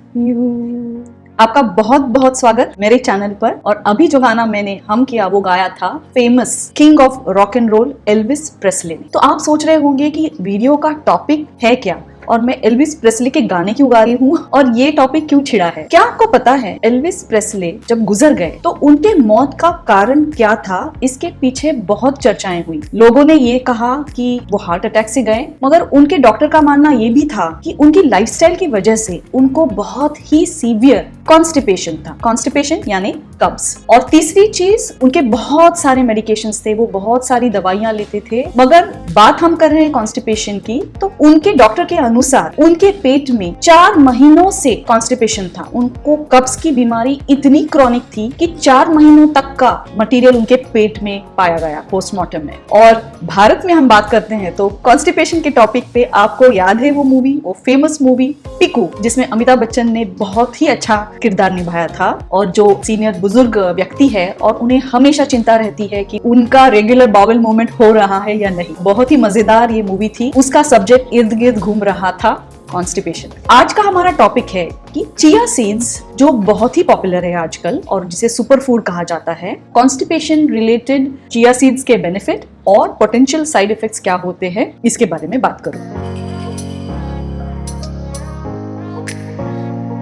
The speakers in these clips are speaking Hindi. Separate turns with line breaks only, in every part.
यू। आपका बहुत बहुत स्वागत मेरे चैनल पर। और अभी जो गाना मैंने हम किया वो गाया था famous king of rock and roll Elvis Presley ने। तो आप सोच रहे होंगे कि वीडियो का टॉपिक है क्या और मैं एल्विस प्रेस्ली के गाने क्यों गा रही हूँ और ये टॉपिक क्यों छिड़ा है। क्या आपको पता है एल्विस प्रेस्ली जब गुजर गए तो उनके मौत का कारण क्या था? इसके पीछे बहुत चर्चाएं हुई। लोगों ने ये कहा कि वो हार्ट अटैक से गए, मगर उनके डॉक्टर का मानना ये भी था कि उनकी लाइफस्टाइल की वजह से उनको बहुत ही सीवियर कॉन्स्टिपेशन था। कॉन्स्टिपेशन यानी कब्ज। और तीसरी चीज, उनके बहुत सारे मेडिकेशंस थे, वो बहुत सारी दवाइयां लेते थे। मगर बात हम कर रहे हैं कॉन्स्टिपेशन की, तो उनके डॉक्टर के अनुसार उनके पेट में 4 महीनों से कॉन्स्टिपेशन था। उनको कब्ज की बीमारी इतनी क्रॉनिक थी कि 4 महीनों तक का मटेरियल उनके पेट में पाया गया पोस्टमार्टम में। और भारत में हम बात करते हैं तो कॉन्स्टिपेशन के टॉपिक पे आपको याद है वो मूवी, वो फेमस मूवी पिकू, जिसमें अमिताभ बच्चन ने बहुत ही अच्छा किरदार निभाया था। और जो सीनियर बुजुर्ग व्यक्ति है और उन्हें हमेशा चिंता रहती है कि उनका रेगुलर बाउल मूवमेंट हो रहा है या नहीं। बहुत ही मजेदार ये मूवी थी। उसका सब्जेक्ट इर्द गिर्द घूम रहा था कॉन्स्टिपेशन। आज का हमारा टॉपिक है कि चिया सीड्स, जो बहुत ही पॉपुलर है आजकल और जिसे सुपर फूड कहा जाता है, कॉन्स्टिपेशन रिलेटेड चिया सीड्स के बेनिफिट और पोटेंशियल साइड इफेक्ट्स क्या होते हैं, इसके बारे में बात करूं।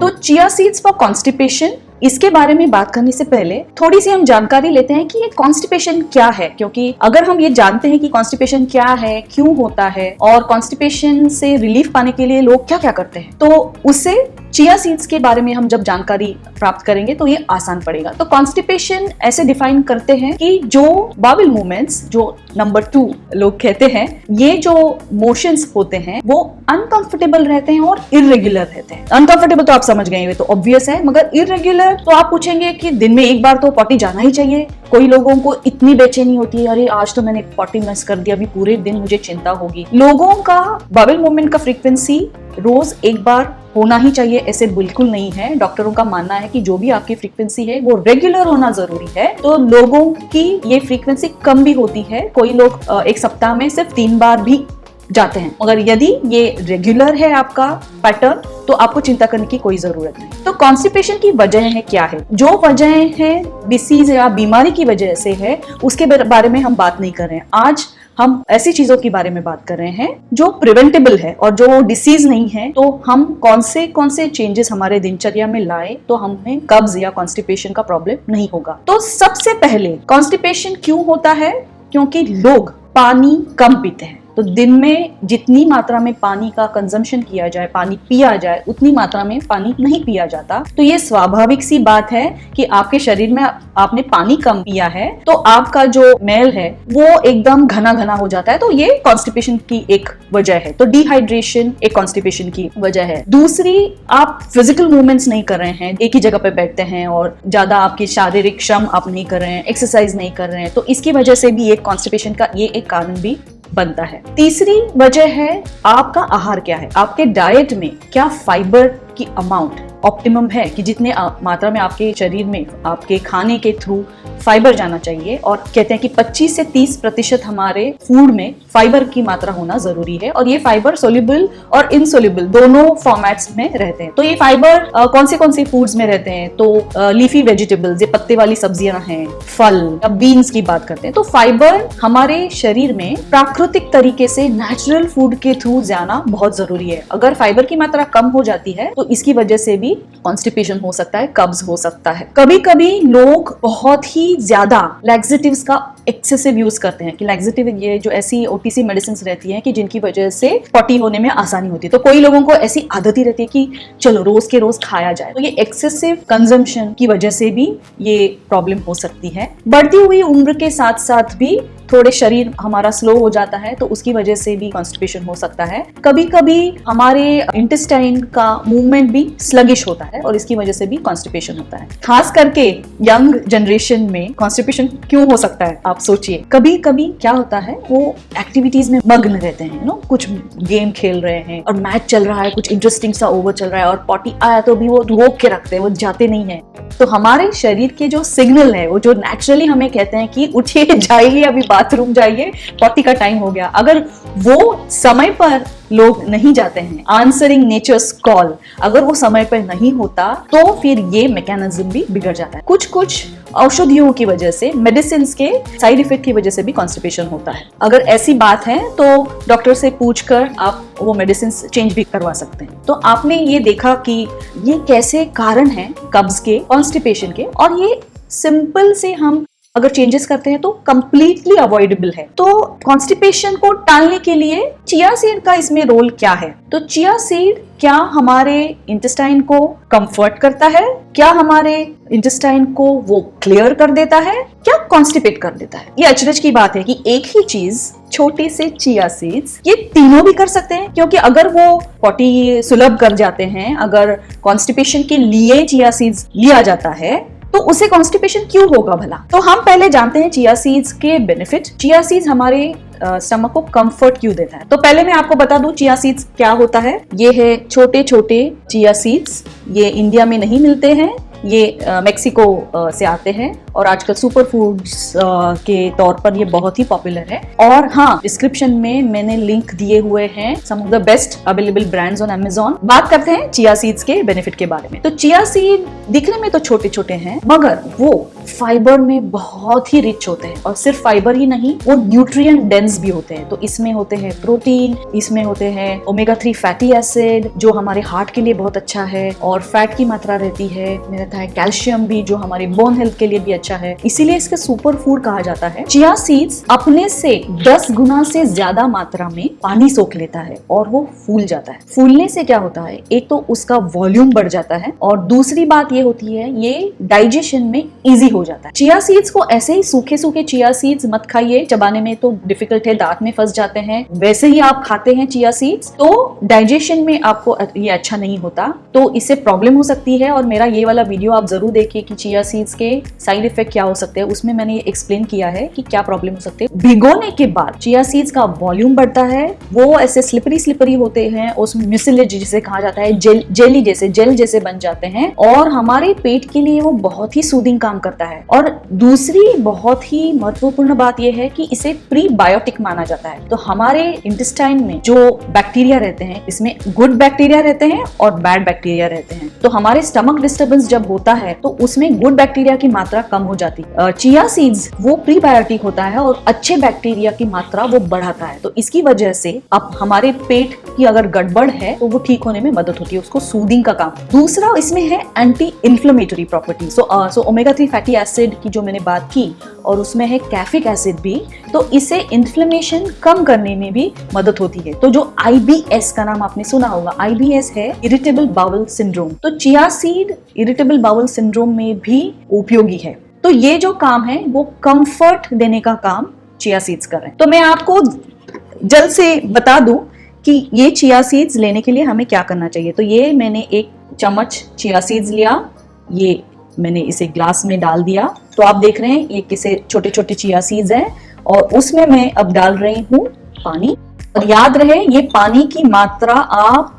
तो चिया सीड्स फॉर कॉन्स्टिपेशन, इसके बारे में बात करने से पहले थोड़ी सी हम जानकारी लेते हैं कि ये कॉन्स्टिपेशन क्या है। क्योंकि अगर हम ये जानते हैं कि कॉन्स्टिपेशन क्या है, क्यों होता है और कॉन्स्टिपेशन से रिलीफ पाने के लिए लोग क्या क्या करते हैं, तो उससे चिया सीड्स के बारे में हम जब जानकारी प्राप्त करेंगे तो ये आसान पड़ेगा। तो कॉन्स्टिपेशन ऐसे डिफाइन करते हैं कि जो बाउल मूवमेंट्स, जो नंबर 2 लोग कहते हैं, ये जो मोशंस होते हैं वो अनकंफर्टेबल रहते हैं और इर्रेगुलर रहते हैं। अनकंफर्टेबल तो आप समझ गए, ये तो ऑब्वियस है, मगर इर्रेगुलर तो आप पूछेंगे कि दिन में एक बार तो पॉटी जाना ही चाहिए। कोई लोगों को इतनी बेचैनी होती है, अरे आज तो मैंने पॉटी मिस कर दिया, अभी पूरे दिन मुझे चिंता होगी। लोगों का बाउल मूवमेंट का फ्रीक्वेंसी रोज एक बार होना ही चाहिए, ऐसे बिल्कुल नहीं है। डॉक्टरों का मानना है कि जो भी आपकी फ्रीक्वेंसी है वो रेगुलर होना जरूरी है। तो लोगों की ये फ्रीक्वेंसी कम भी होती है। कोई लोग एक सप्ताह में सिर्फ 3 बार भी जाते हैं, मगर यदि ये रेगुलर है आपका पैटर्न तो आपको चिंता करने की कोई जरूरत नहीं। तो कॉन्स्टिपेशन की वजह है क्या है? जो वजह है डिसीज या बीमारी की वजह से है, उसके बारे में हम बात नहीं कर रहे हैं। आज हम ऐसी चीजों के बारे में बात कर रहे हैं जो प्रिवेंटेबल है और जो डिसीज नहीं है। तो हम कौन से चेंजेस हमारे दिनचर्या में लाए तो हमें कब्ज या कॉन्स्टिपेशन का प्रॉब्लम नहीं होगा। तो सबसे पहले कॉन्स्टिपेशन क्यों होता है? क्योंकि लोग पानी कम पीते हैं। तो दिन में जितनी मात्रा में पानी का कंजम्पशन किया जाए, पानी पिया जाए, उतनी मात्रा में पानी नहीं पिया जाता। तो ये स्वाभाविक सी बात है कि आपके शरीर में आपने पानी कम पिया है तो आपका जो मैल है वो एकदम घना घना हो जाता है। तो ये कॉन्स्टिपेशन की एक वजह है। तो डिहाइड्रेशन एक कॉन्स्टिपेशन की वजह है। दूसरी, आप फिजिकल मूवमेंट्स नहीं कर रहे हैं, एक ही जगह पे बैठते हैं और ज्यादा आपकी शारीरिक श्रम आप नहीं कर रहे हैं, एक्सरसाइज नहीं कर रहे हैं, तो इसकी वजह से भी एक कॉन्स्टिपेशन का ये एक कारण भी बनता है। तीसरी वजह है आपका आहार क्या है, आपके डाइट में क्या फाइबर की अमाउंट ऑप्टिमम है, कि जितने मात्रा में आपके शरीर में आपके खाने के थ्रू फाइबर जाना चाहिए। और कहते हैं कि 25 से 30% हमारे फूड में फाइबर की मात्रा होना जरूरी है। और ये फाइबर सोल्यूबल और इनसोल्यूबल दोनों फॉर्मेट्स में रहते हैं। तो ये फाइबर कौन से फूड्स में रहते हैं? तो लीफी वेजिटेबल्स, ये पत्ते वाली सब्जियां हैं, फल या बीन्स की बात करते हैं। तो फाइबर हमारे शरीर में प्राकृतिक तरीके से नेचुरल फूड के थ्रू जाना बहुत जरूरी है। अगर फाइबर की मात्रा कम हो जाती है तो इसकी वजह से भी कॉन्स्टिपेशन हो सकता है, कब्ज हो सकता है। कभी कभी लोग बहुत ही ज्यादा लैक्सेटिव्स का एक्सेसिव यूज करते हैं। कि लैक्सेटिव ये जो ऐसी ओटीसी मेडिसिन रहती हैं कि जिनकी वजह से पॉटी होने में आसानी होती है। तो कोई लोगों को ऐसी आदत ही रहती है कि चलो रोज के रोज खाया जाए। तो ये एक्सेसिव कंजम्पशन की वजह से भी ये प्रॉब्लम हो सकती है। बढ़ती हुई उम्र के साथ साथ भी थोड़े शरीर हमारा स्लो हो जाता है तो उसकी वजह से भी कॉन्स्टिपेशन हो सकता है। कभी कभी हमारे इंटेस्टाइन का मूवमेंट भी स्लगिश होता है और इसकी वजह से भी कॉन्स्टिपेशन होता है। खास करके यंग जनरेशन में कॉन्स्टिपेशन क्यों हो सकता है आप सोचिए। कभी कभी क्या होता है, वो एक्टिविटीज में मग्न रहते हैं, कुछ गेम खेल रहे हैं और मैच चल रहा है, कुछ इंटरेस्टिंग सा ओवर चल रहा है और पॉटी आया तो भी वो रोक के रखते हैं, वो जाते नहीं है। तो हमारे शरीर के जो सिग्नल है, वो जो नेचुरली हमें कहते हैं कि उठिए, जाइए, अभी बाथरूम जाइए, पॉटी का टाइम हो गया, अगर वो समय पर लोग नहीं जाते हैं, आंसरिंग नेचर्स कॉल, अगर वो समय पर नहीं होता तो फिर ये मैकेनिज्म भी बिगड़ जाता है। कुछ औषधियों की वजह से, मेडिसिन के साइड इफेक्ट की वजह से भी कॉन्स्टिपेशन होता है। अगर ऐसी बात है तो डॉक्टर से पूछकर आप वो मेडिसिन चेंज भी करवा सकते हैं। तो आपने ये देखा कि ये कैसे कारण हैं कब्ज के, कॉन्स्टिपेशन के, और ये सिंपल से हम अगर चेंजेस करते हैं तो कंप्लीटली अवॉइडेबल है। तो कॉन्स्टिपेशन को टालने के लिए चिया सीड का इसमें रोल क्या है? तो चिया सीड क्या हमारे इंटेस्टाइन को कंफर्ट करता है? क्या हमारे इंटेस्टाइन को वो क्लियर कर देता है? क्या कॉन्स्टिपेट कर देता है? ये अचरज की बात है कि एक ही चीज, छोटे से चिया सीड्स, ये तीनों भी कर सकते हैं। क्योंकि अगर वो पॉटी सुलभ कर जाते हैं, अगर कॉन्स्टिपेशन के लिए चिया सीड्स लिया जाता है तो उसे कॉन्स्टिपेशन क्यों होगा भला? तो हम पहले जानते हैं चिया सीड्स के बेनिफिट। चिया सीड्स हमारे स्टमक को कंफर्ट क्यों देता है? तो पहले मैं आपको बता दूं चिया सीड्स क्या होता है। ये है छोटे छोटे चिया सीड्स, ये इंडिया में नहीं मिलते हैं, ये मेक्सिको से आते हैं और आजकल सुपर फूड्स के तौर पर ये बहुत ही पॉपुलर है। और हाँ, डिस्क्रिप्शन में मैंने लिंक दिए हुए हैं some of the best available brands on Amazon. बात करते हैं चिया सीड्स के बेनिफिट के बारे में। तो चिया सीड दिखने में तो छोटे छोटे हैं, मगर वो फाइबर में बहुत ही रिच होते हैं, और सिर्फ फाइबर ही नहीं, वो न्यूट्रिएंट डेंस भी होते हैं। तो इसमें होते हैं प्रोटीन, इसमें होते हैं ओमेगा 3 फैटी एसिड जो हमारे हार्ट के लिए बहुत अच्छा है, और फैट की मात्रा रहती है, रहता है कैल्शियम भी जो हमारे बोन हेल्थ के लिए भी अच्छा है, इसीलिए इसके सुपर फूड कहा जाता है। चिया सीड्स अपने से 10 गुना से ज्यादा मात्रा में पानी सोख लेता है और वो फूल जाता है। फूलने से क्या होता है? एक तो उसका वॉल्यूम बढ़ जाता है, और दूसरी बात ये होती है ये डाइजेशन में इजी हो जाता है। चिया सीड्स को ऐसे ही सूखे सूखे चिया सीड्स मत खाइए, चबाने में तो डिफिकल्ट है, दांत में फंस जाते हैं। वैसे ही आप खाते हैं चिया सीड्स तो डाइजेशन में आपको ये अच्छा नहीं होता, तो इससे प्रॉब्लम हो सकती है। और मेरा ये वाला वीडियो आप जरूर देखिए कि चिया सीड्स के साइड इफेक्ट क्या हो सकते हैं, उसमें मैंने ये एक्सप्लेन किया है कि क्या प्रॉब्लम हो सकते हैं। भिगोने के बाद चिया सीड्स का वॉल्यूम बढ़ता है, वो ऐसे स्लिपरी होते हैं, उसमें म्यूसिलेज जिसे कहा जाता है, जेली जैसे, जेल जैसे बन जाते हैं, और हमारे पेट के लिए वो बहुत ही सूदिंग काम करता है। और दूसरी बहुत ही महत्वपूर्ण बात यह है कि इसे प्रीबायोटिक माना जाता है। तो हमारे इंटेस्टाइन में जो बैक्टीरिया रहते हैं, इसमें गुड बैक्टीरिया रहते हैं और बैड बैक्टीरिया रहते हैं। तो हमारे स्टमक डिस्टर्बेंस जब होता है तो उसमें गुड बैक्टीरिया की मात्रा कम हो जाती है। चिया सीड्स वो प्रीबायोटिक होता है और अच्छे बैक्टीरिया की मात्रा वो बढ़ाता है। तो इसकी वजह से अब हमारे पेट की अगर गड़बड़ है तो वो ठीक होने में मदद होती है, उसको सूदिंग का काम। दूसरा इसमें है anti inflammatory property. So omega 3 fatty acid की जो मैंने बात की, और उसमें है कैफिक एसिड भी, तो इसे इन्फ्लेमेशन कम करने में भी मदद होती है। तो जो IBS का नाम आपने सुना होगा, IBS है इरिटेबल बाउल सिंड्रोम, तो chia seed irritable bowel syndrome में भी उपयोगी है। तो ये जो काम है वो कंफर्ट देने का काम चिया सीड्स कर रहे हैं। तो मैं आपको जल्द से बता दूं कि ये चिया सीड्स लेने के लिए हमें क्या करना चाहिए। तो ये मैंने 1 चम्मच चिया सीड्स लिया, ये मैंने इसे ग्लास में डाल दिया। तो आप देख रहे हैं ये किसे छोटे छोटे चिया सीड्स हैं, और उसमें मैं अब डाल रही हूँ पानी। और याद रहे ये पानी की मात्रा आप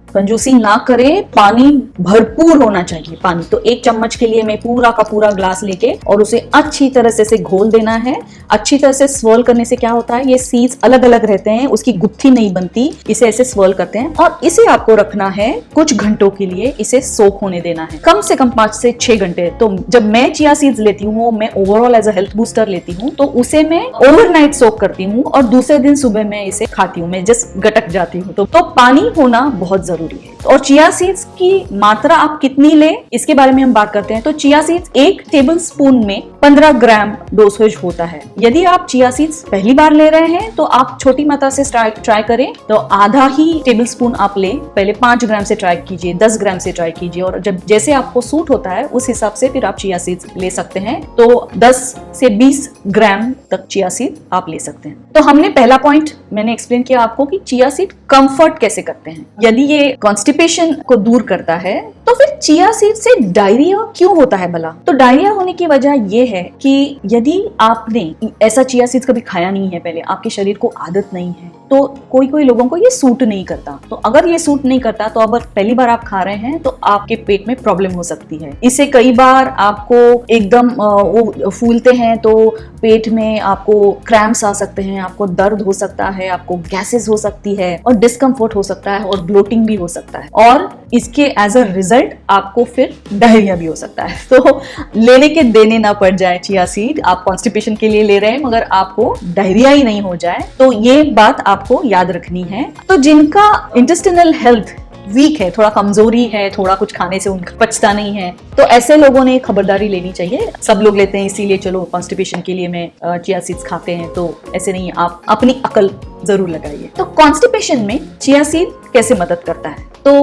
कंजूसी ना करें, पानी भरपूर होना चाहिए पानी। तो 1 चम्मच के लिए मैं पूरा का पूरा ग्लास लेके और उसे अच्छी तरह से घोल देना है। अच्छी तरह से स्वर्ल करने से क्या होता है, ये सीड्स अलग अलग रहते हैं, उसकी गुत्थी नहीं बनती, इसे ऐसे स्वर्ल करते हैं। और इसे आपको रखना है कुछ घंटों के लिए, इसे सोक होने देना है, कम से कम 5 से 6 घंटे। तो जब मैं चिया सीड्स लेती हूँ, मैं overall as a health booster लेती हूँ, तो उसे मैं ओवरनाइट सोक करती हूँ और दूसरे दिन सुबह मैं इसे खाती हूँ, मैं जस्ट गटक जाती हूँ। तो पानी होना बहुत जरूरी है। और चिया सीड्स की मात्रा आप कितनी ले, इसके बारे में हम बात करते हैं। तो चिया सीड्स 1 टेबल स्पून में 15 ग्राम डोसेज होता है। यदि आप चिया सीड्स पहली बार ले रहे हैं तो आप छोटी मात्रा से ट्राई करें, तो आधा ही टेबल स्पून आप ले, पहले 5 ग्राम से ट्राई कीजिए, 10 ग्राम से ट्राई कीजिए, और जब जैसे आपको सूट होता है उस हिसाब से फिर आप चिया सीड्स ले सकते हैं। तो 10 से 20 ग्राम तक चिया सीड आप ले सकते हैं। तो हमने पहला पॉइंट मैंने एक्सप्लेन किया आपको कि चिया सीड कंफर्ट कैसे करते हैं। यदि ये कॉन्स्टिपेशन को दूर करता है तो तो फिर चिया सीड से डायरिया क्यों होता है भला? तो डायरिया होने की वजह ये है कि यदि आपने ऐसा चिया सीड्स कभी खाया नहीं है पहले, आपके शरीर को आदत नहीं है, तो कोई कोई लोगों को ये सूट नहीं करता। तो अगर ये सूट नहीं करता तो अगर पहली बार आप खा रहे हैं तो आपके पेट में प्रॉब्लम हो सकती है। इससे कई बार आपको एकदम वो फूलते हैं तो पेट में आपको क्रैम्प्स आ सकते हैं, आपको दर्द हो सकता है, आपको गैसेस हो सकती है और डिस्कम्फर्ट हो सकता है और ब्लोटिंग भी हो सकता है, और इसके एज अ रिजल्ट आपको फिर डायरिया भी हो सकता है। तो लेने के देने ना पड़ जाए चिया सीड, आप कॉन्स्टिपेशन के लिए ले रहे हैं मगर आपको डायरिया ही नहीं हो जाए, तो ये बात आपको याद रखनी है। तो जिनका इंटेस्टिनल हेल्थ वीक है, थोड़ा कमजोरी है, थोड़ा कुछ खाने से उनका पचता नहीं है, तो ऐसे लोगों ने खबरदारी लेनी चाहिए। सब लोग लेते हैं इसीलिए चलो कॉन्स्टिपेशन के लिए मैं चिया सीड्स खाते हैं, तो ऐसे नहीं, आप अपनी अकल जरूर लगाइए। तो कॉन्स्टिपेशन में चिया सीड कैसे मदद करता है? तो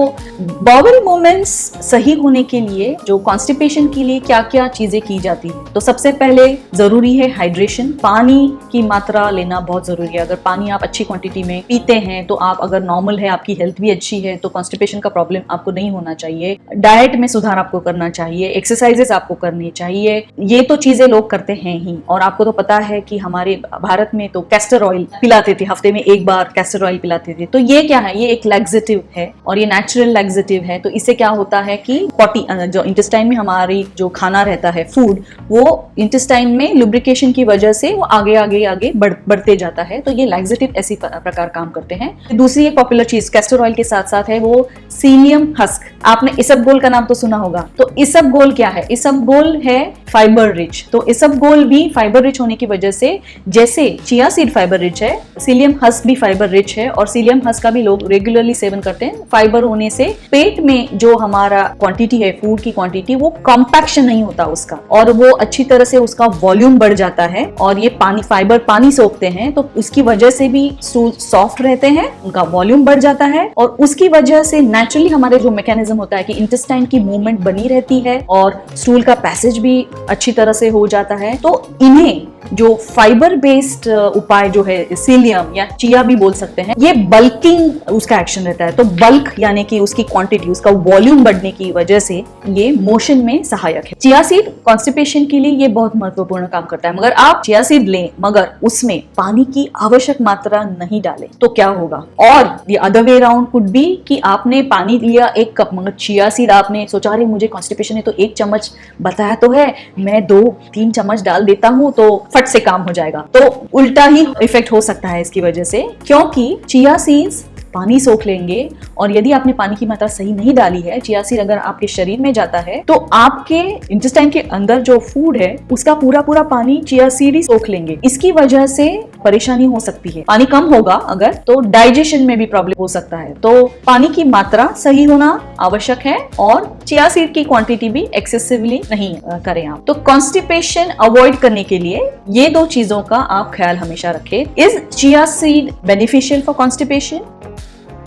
बाउल मूवमेंट्स सही होने के लिए जो कॉन्स्टिपेशन के लिए क्या क्या चीजें की जाती है, तो सबसे पहले जरूरी है हाइड्रेशन। पानी की मात्रा लेना बहुत जरूरी है। अगर पानी आप अच्छी क्वांटिटी में पीते हैं तो आप, अगर नॉर्मल है, आपकी हेल्थ भी अच्छी है, तो कॉन्स्टिपेशन का प्रॉब्लम आपको नहीं होना चाहिए। डाइट में सुधार आपको करना चाहिए, एक्सरसाइजेस आपको करनी चाहिए। ये तो चीजें लोग करते हैं ही, और आपको तो पता है कि हमारे भारत में तो कैस्टर ऑयल पिलाते थे, हफ्ते में एक बार कैस्टर ऑयल पिलाते थे। तो ये क्या है? ये एक लैक्सेटिव है और ये नेचुरल लैक्सेटिव है। तो इससे क्या होता है कि जो इंटेस्टाइन में हमारी जो खाना रहता है, फूड, वो इंटेस्टाइन में लुब्रिकेशन की वजह से वो आगे आगे आगे बढ़ते जाता है। तो ये लैक्सेटिव ऐसी प्रकार काम करते हैं। दूसरी एक पॉपुलर चीज कैस्टर ऑयल के साथ साथ है वो सीलियम हस्क। आपने इसबगोल का नाम तो सुना होगा। तो इसबगोल क्या है? इसबगोल है फाइबर रिच। तो इसबगोल भी फाइबर रिच होने की वजह से, जैसे चिया सीड फाइबर रिच है, सीलियम हस्क भी फाइबर रिच है, और सीलियम हस्क का भी लोग रेगुलरली सेवन करते हैं। फाइबर होने से पेट में जो हमारा क्वांटिटी है, फूड की क्वांटिटी, वो कॉम्पैक्शन नहीं होता उसका, और वो अच्छी तरह से उसका वॉल्यूम बढ़ जाता है। और ये फाइबर पानी सोखते हैं, तो उसकी वजह से भी स्टूल सॉफ्ट रहते हैं, उनका वॉल्यूम बढ़ जाता है, और उसकी वजह से नेचुरली हमारे जो मैकेनिज्म होता है कि इंटेस्टाइन की मूवमेंट बनी रहती है और स्टूल का पैसेज भी अच्छी तरह से हो जाता है। तो इन्हें जो फाइबर बेस्ड उपाय जो है, सीलियम या चिया भी बोल सकते हैं, ये बल्किंग उसका एक्शन रहता है। तो बल्क यानी कि उसकी क्वांटिटी, उसका वॉल्यूम बढ़ने की वजह से ये मोशन में सहायक है। चिया सीड कॉन्स्टिपेशन के लिए ये बहुत महत्वपूर्ण काम करता है। मगर आप चिया सीड लें मगर उसमें पानी की आवश्यक मात्रा नहीं डालें तो क्या होगा? और the other way around could be कि आपने पानी लिया 1 कप, मगर चिया सीड आपने सोचा रहे मुझे कॉन्स्टिपेशन है तो 1 चम्मच बताया तो है, मैं 2-3 चम्मच डाल देता हूं तो फट से काम हो जाएगा। तो उल्टा ही इफेक्ट हो सकता है इसकी वजह से, क्योंकि चिया सीड्स पानी सोख लेंगे, और यदि आपने पानी की मात्रा सही नहीं डाली है, चिया सीड अगर आपके शरीर में जाता है तो आपके इंटेस्टाइन के अंदर जो फूड है उसका पूरा पानी चिया सीड ही सोख लेंगे। इसकी वजह से परेशानी हो सकती है। पानी कम होगा अगर, तो डाइजेशन में भी प्रॉब्लम हो सकता है। तो पानी की मात्रा सही होना आवश्यक है, और चिया सीड की क्वांटिटी भी एक्सेसिवली नहीं करें आप। तो कॉन्स्टिपेशन अवॉइड करने के लिए ये 2 चीजों का आप ख्याल हमेशा रखें। Is chia seed beneficial for constipation?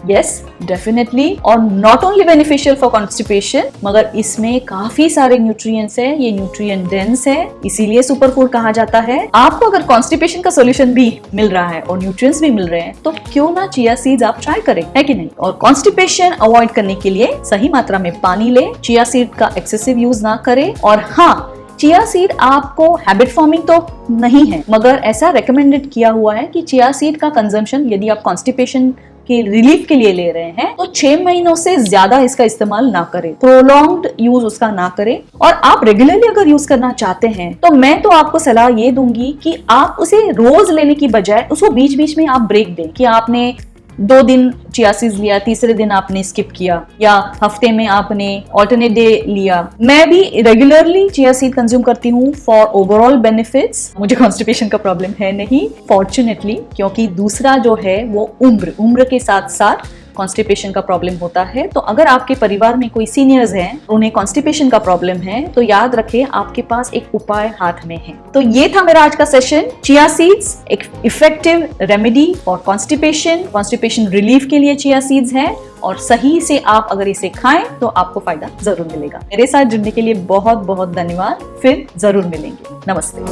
Yes, definitely, और not only beneficial for constipation, मगर इसमें काफी सारे न्यूट्रिएंट्स हैं, ये न्यूट्रिएंट डेंस है, इसीलिए सुपर फूड कहा जाता है। आपको अगर कॉन्स्टिपेशन का सॉल्यूशन भी मिल रहा है और न्यूट्रिएंट्स भी मिल रहे हैं, तो क्यों ना चिया सीड्स आप ट्राई करें, है कि नहीं? और कॉन्स्टिपेशन अवॉइड करने के लिए सही मात्रा में पानी ले, चिया सीड का एक्सेसिव यूज ना करें, और हाँ, चिया सीड आपको हैबिट फॉर्मिंग तो नहीं है, मगर ऐसा रेकमेंडेड किया हुआ है कि चिया सीड का कंजम्पशन यदि आप कॉन्स्टिपेशन के रिलीफ के लिए ले रहे हैं तो 6 महीनों से ज्यादा इसका इस्तेमाल ना करें, प्रोलॉन्ग्ड यूज उसका ना करें। और आप रेगुलरली अगर यूज करना चाहते हैं तो मैं तो आपको सलाह ये दूंगी कि आप उसे रोज लेने की बजाय उसको बीच बीच में आप ब्रेक दें, कि आपने 2 दिन चिया सीड्स लिया, तीसरे दिन आपने स्किप किया, या हफ्ते में आपने ऑल्टरनेट डे लिया। मैं भी रेगुलरली चिया सीड कंज्यूम करती हूँ फॉर ओवरऑल बेनिफिट्स। मुझे कॉन्स्टिपेशन का प्रॉब्लम है नहीं, फॉर्चुनेटली, क्योंकि दूसरा जो है वो उम्र के साथ साथ कॉन्स्टिपेशन का प्रॉब्लम होता है। तो अगर आपके परिवार में कोई सीनियर्स हैं, उन्हें कॉन्स्टिपेशन का प्रॉब्लम है, तो याद रखें आपके पास एक उपाय हाथ में है। तो ये था मेरा आज का सेशन, चिया सीड्स एक effective remedy for constipation relief के लिए चिया सीड्स है, और सही से आप अगर इसे खाएं तो आपको फायदा जरूर मिलेगा। मेरे साथ जुड़ने के लिए बहुत बहुत धन्यवाद। फिर जरूर मिलेंगे। नमस्ते।